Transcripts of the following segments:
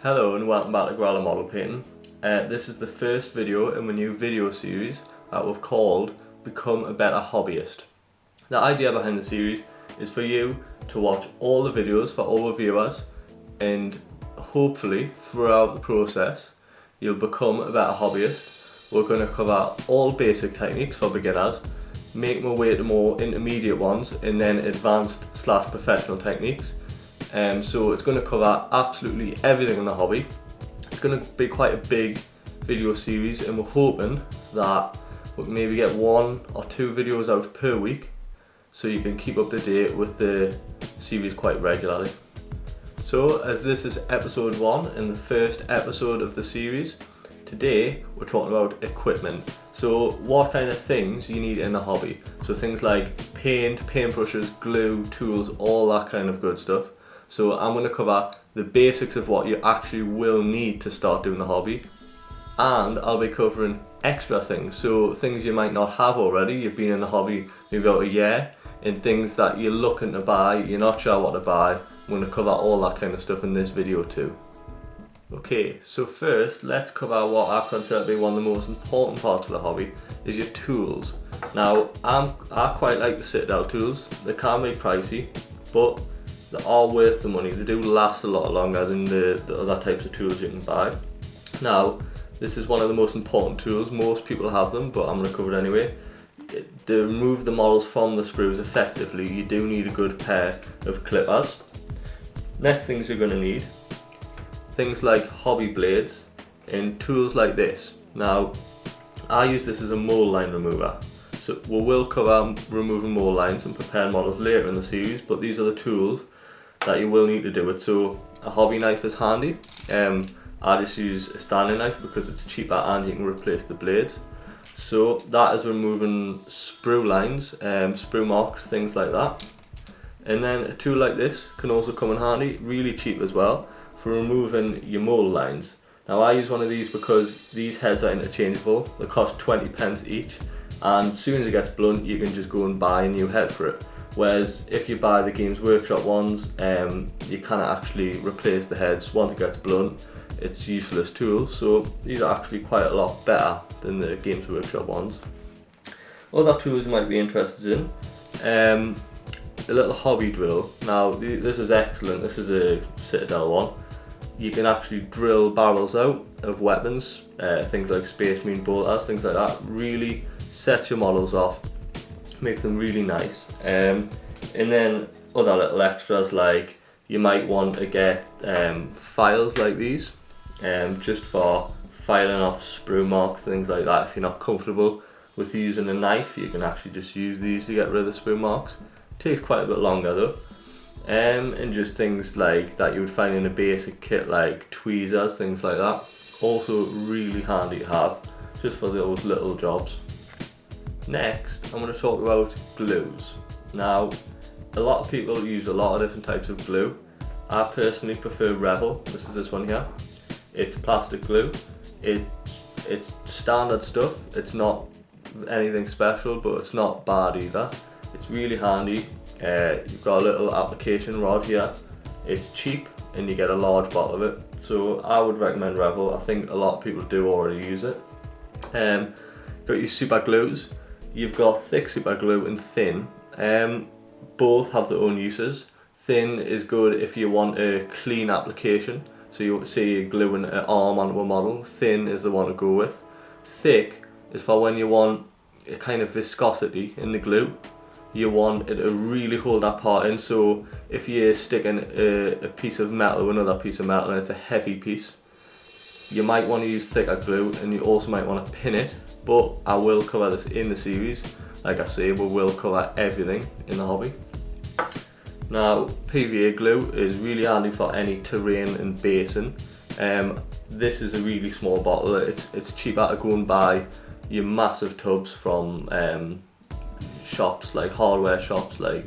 Hello and welcome back to Growler Model Painting. This is the first video in my new video series that we've called Become a Better Hobbyist. The idea behind the series is for you to watch all the videos for all the viewers, and hopefully throughout the process you'll become a better hobbyist. We're going to cover all basic techniques for beginners, make my way to more intermediate ones, and then advanced / professional techniques. So it's going to cover absolutely everything in the hobby. It's going to be quite a big video series, and we're hoping that we can maybe get 1 or 2 videos out per week so you can keep up to date with the series quite regularly. So as this is episode 1 and the first episode of the series, today we're talking about equipment. So what kind of things you need in the hobby. So things like paint, paintbrushes, glue, tools, all that kind of good stuff. So I'm going to cover the basics of what you actually will need to start doing the hobby, and I'll be covering extra things, so things you might not have already. You've been in the hobby maybe about a year, and things that you're looking to buy, you're not sure what to buy. I'm going to cover all that kind of stuff in this video too. Okay, so first let's cover what I consider to be one of the most important parts of the hobby, is your tools. Now I quite like the Citadel tools. They can be pricey, but they are worth the money. They do last a lot longer than the other types of tools you can buy. Now, this is one of the most important tools. Most people have them, but I'm going to cover it anyway. To remove the models from the sprues effectively, you do need a good pair of clippers. Next things you're going to need, things like hobby blades and tools like this. Now, I use this as a mold line remover. So we will cover removing mold lines and preparing models later in the series, but these are the tools that you will need to do it. So a hobby knife is handy. I just use a standing knife because it's cheaper and you can replace the blades. So that is removing sprue lines, sprue marks, things like that. And then a tool like this can also come in handy, really cheap as well, for removing your mold lines. Now I use one of these because these heads are interchangeable. They cost 20 pence each, and as soon as it gets blunt you can just go and buy a new head for it. Whereas if you buy the Games Workshop ones, you cannot actually replace the heads once it gets blunt. It's a useless tool, so these are actually quite a lot better than the Games Workshop ones. Other tools you might be interested in, a little hobby drill. Now this is excellent. This is a Citadel one. You can actually drill barrels out of weapons, things like Space Marine bolters, things like that. Really set your models off, make them really nice. And then other little extras, like you might want to get files like these, just for filing off sprue marks, things like that. If you're not comfortable with using a knife, you can actually just use these to get rid of the sprue marks. It takes quite a bit longer though. And just things like that you would find in a basic kit, like tweezers, things like that. Also really handy to have, just for those little jobs. Next, I'm going to talk about glues. Now, a lot of people use a lot of different types of glue. I personally prefer Rebel. This is this one here. It's plastic glue. It's standard stuff. It's not anything special, but it's not bad either. It's really handy. You've got a little application rod here. It's cheap and you get a large bottle of it. So I would recommend Rebel. I think a lot of people do already use it. Got your super glues. You've got thick super glue and thin. Both have their own uses. Thin is good if you want a clean application. So you say you're gluing an arm onto a model. Thin is the one to go with. Thick is for when you want a kind of viscosity in the glue. You want it to really hold that part in. So if you're sticking a piece of metal with another piece of metal and it's a heavy piece, you might want to use thicker glue, and you also might want to pin it. But I will cover this in the series. Like I say, we will cover everything in the hobby. Now, PVA glue is really handy for any terrain and basin. This is a really small bottle. It's cheaper to go and buy your massive tubs from shops, like hardware shops, like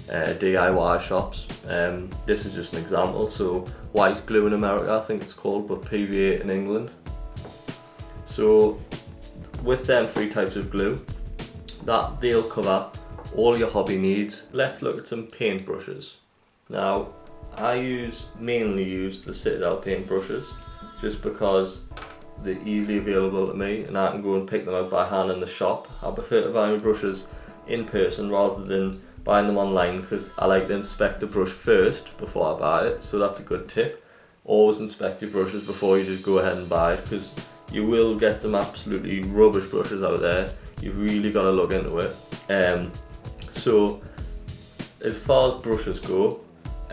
DIY shops. This is just an example. So white glue in America, I think it's called, but PVA in England. So with them 3 types of glue, that they'll cover all your hobby needs. Let's look at some paintbrushes. Now, I mainly use the Citadel paint brushes just because they're easily available to me and I can go and pick them out by hand in the shop. I prefer to buy my brushes in person rather than buying them online because I like to inspect the brush first before I buy it, so that's a good tip. Always inspect your brushes before you just go ahead and buy it, because you will get some absolutely rubbish brushes out there. You've really got to look into it. So as far as brushes go,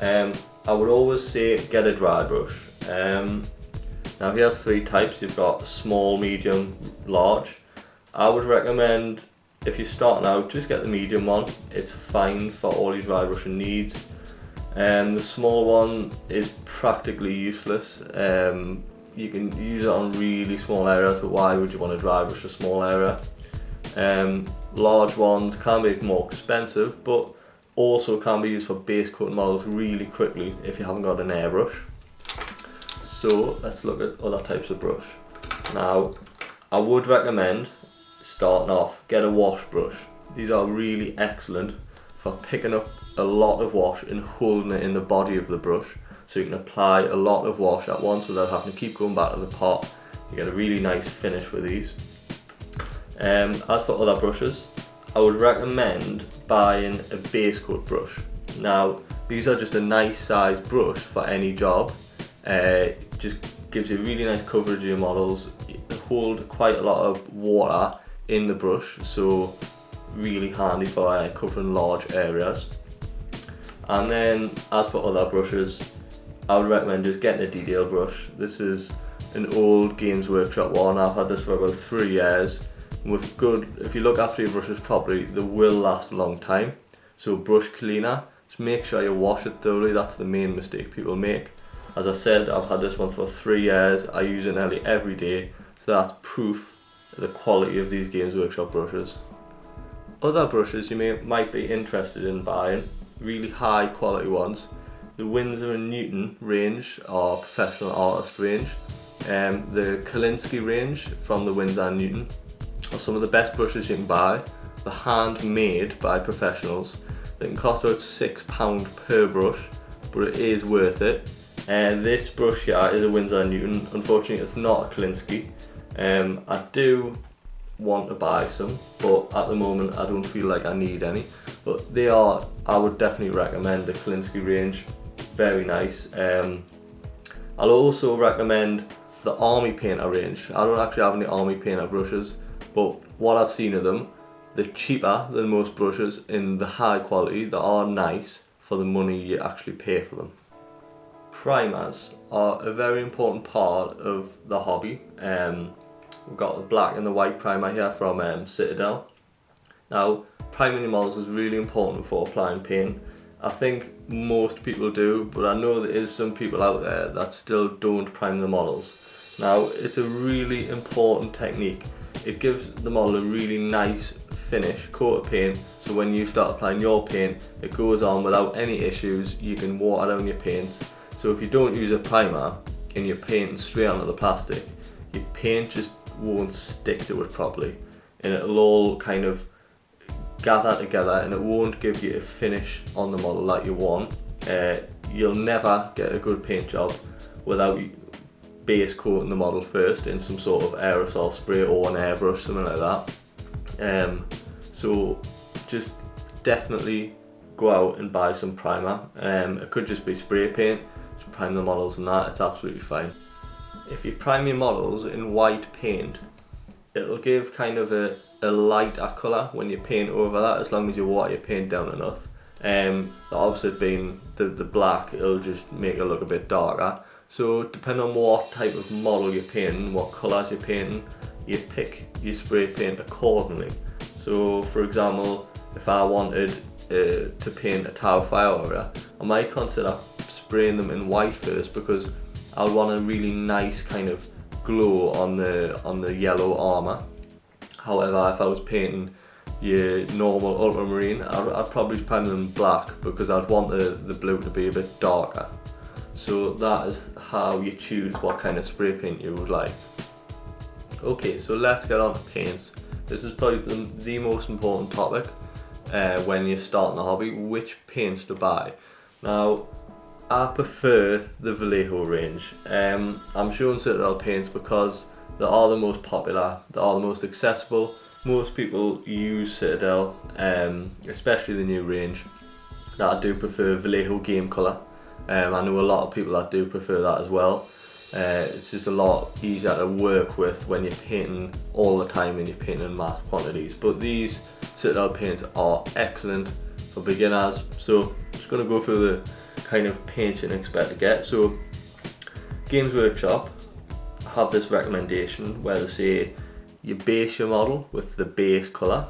I would always say get a dry brush. Now here's three types. You've got small, medium, large. I would recommend, if you're starting out, just get the medium one. It's fine for all your dry brushing needs. The small one is practically useless. You can use it on really small areas, but why would you want to dry brush a small area? Large ones can be more expensive, but also can be used for base coating models really quickly if you haven't got an airbrush. So let's look at other types of brush. Now, I would recommend starting off, get a wash brush. These are really excellent for picking up a lot of wash and holding it in the body of the brush, so you can apply a lot of wash at once without having to keep going back to the pot. You get a really nice finish with these. As for other brushes, I would recommend buying a base coat brush. Now, these are just a nice size brush for any job. Just gives you really nice coverage of your models. They hold quite a lot of water in the brush, so really handy for covering large areas. And then as for other brushes, I would recommend just getting a detail brush. This is an old Games Workshop one. I've had this for about 3 years. With good, if you look after your brushes properly, they will last a long time. So brush cleaner, just make sure you wash it thoroughly. That's the main mistake people make. As I said, I've had this one for 3 years. I use it nearly every day, so that's proof of the quality of these Games Workshop brushes. Other brushes you might be interested in buying, really high quality ones. The Winsor & Newton range or professional artist range, the Kolinsky range from the Winsor & Newton are some of the best brushes you can buy. They're handmade by professionals. They can cost about £6 per brush, but it is worth it. This brush here is a Winsor & Newton. Unfortunately, it's not a Kolinsky. I do want to buy some, but at the moment I don't feel like I need any. But they are, I would definitely recommend the Kolinsky range. Very nice. I'll also recommend the Army Painter range. I don't actually have any Army Painter brushes, but what I've seen of them, they're cheaper than most brushes in the high quality. They are nice for the money you actually pay for them. Primers are a very important part of the hobby. We've got the black and the white primer here from Citadel. Now, priming your models is really important before applying paint. I think most people do, but I know there is some people out there that still don't prime the models. Now, it's a really important technique. It gives the model a really nice finish, coat of paint, so when you start applying your paint, it goes on without any issues. You can water down your paints. So if you don't use a primer and you're painting straight onto the plastic, your paint just won't stick to it properly, and it'll all kind of gather together and it won't give you a finish on the model that you want. You'll never get a good paint job without base coating the model first in some sort of aerosol spray or an airbrush, something like that. So just definitely go out and buy some primer. It could just be spray paint, just prime the models and that, it's absolutely fine. If you prime your models in white paint, it'll give kind of a lighter colour when you paint over that, as long as you water your paint down enough. The opposite being the black, it'll just make it look a bit darker. So depending on what type of model you're painting, what colours you're painting, you pick your spray paint accordingly. So for example, if I wanted to paint a tower fire area, I might consider spraying them in white first, because I'll want a really nice kind of glow on the yellow armour. However, if I was painting your normal ultramarine, I'd probably prime them black, because I'd want the blue to be a bit darker. So that is how you choose what kind of spray paint you would like. Okay, so let's get on to paints. This is probably the most important topic when you're starting the hobby, which paints to buy. Now, I prefer the Vallejo range. I'm showing Citadel paints because they are the most popular, they are the most accessible. Most people use Citadel, especially the new range. That I do prefer Vallejo game colour. I know a lot of people that do prefer that as well. It's just a lot easier to work with when you're painting all the time and you're painting in mass quantities. But these Citadel paints are excellent for beginners. So I'm just going to go through the kind of paints you can expect to get. So Games Workshop have this recommendation where they say you base your model with the base colour,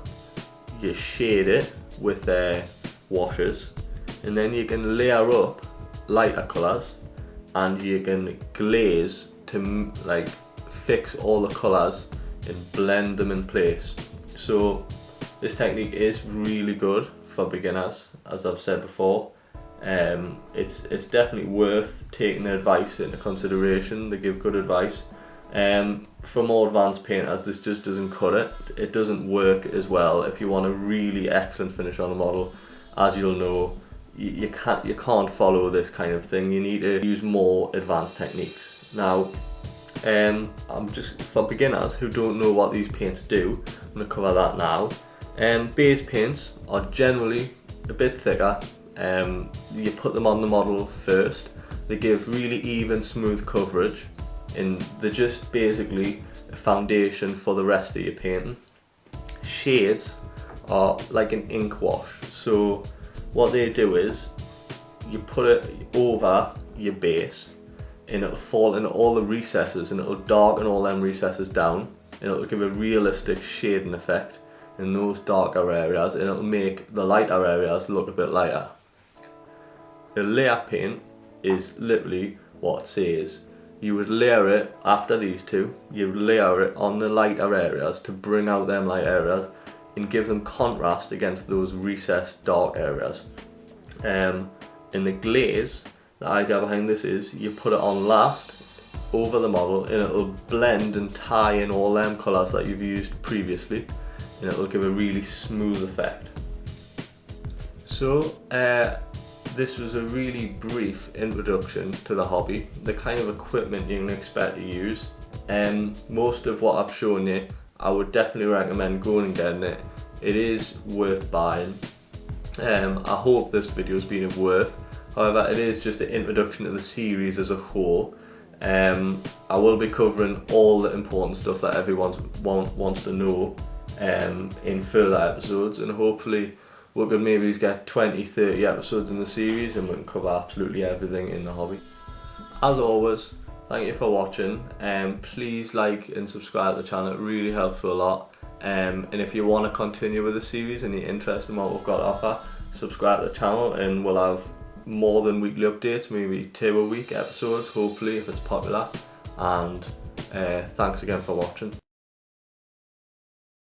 you shade it with washes, and then you can layer up lighter colours and you can glaze to like fix all the colours and blend them in place. So this technique is really good for beginners, as I've said before. It's definitely worth taking the advice into consideration. They give good advice. For more advanced painters, this just doesn't cut it. It doesn't work as well. If you want a really excellent finish on a model, as you'll know, you can't follow this kind of thing. You need to use more advanced techniques. Now, I'm just for beginners who don't know what these paints do, I'm going to cover that now. Base paints are generally a bit thicker. You put them on the model first. They give really even, smooth coverage, and they're just basically a foundation for the rest of your painting. Shades are like an ink wash. So what they do is you put it over your base and it'll fall into all the recesses and it'll darken all them recesses down, and it'll give a realistic shading effect in those darker areas, and it'll make the lighter areas look a bit lighter. The layer paint is literally what it says. You would layer it after these two, you would layer it on the lighter areas to bring out them light areas and give them contrast against those recessed dark areas. In the glaze, the idea behind this is you put it on last over the model and it'll blend and tie in all them colours that you've used previously, and it'll give a really smooth effect. So this was a really brief introduction to the hobby, the kind of equipment you can expect to use. Most of what I've shown you, I would definitely recommend going and getting it. It is worth buying. I hope this video has been of worth. However, it is just an introduction to the series as a whole. I will be covering all the important stuff that everyone wants to know in further episodes, and hopefully we can maybe get 20-30 episodes in the series and we can cover absolutely everything in the hobby. As always, thank you for watching. Please like and subscribe to the channel, it really helps a lot. And if you want to continue with the series and you're interested in what we've got to offer, subscribe to the channel and we'll have more than weekly updates, maybe 2 a week episodes, hopefully, if it's popular. And thanks again for watching.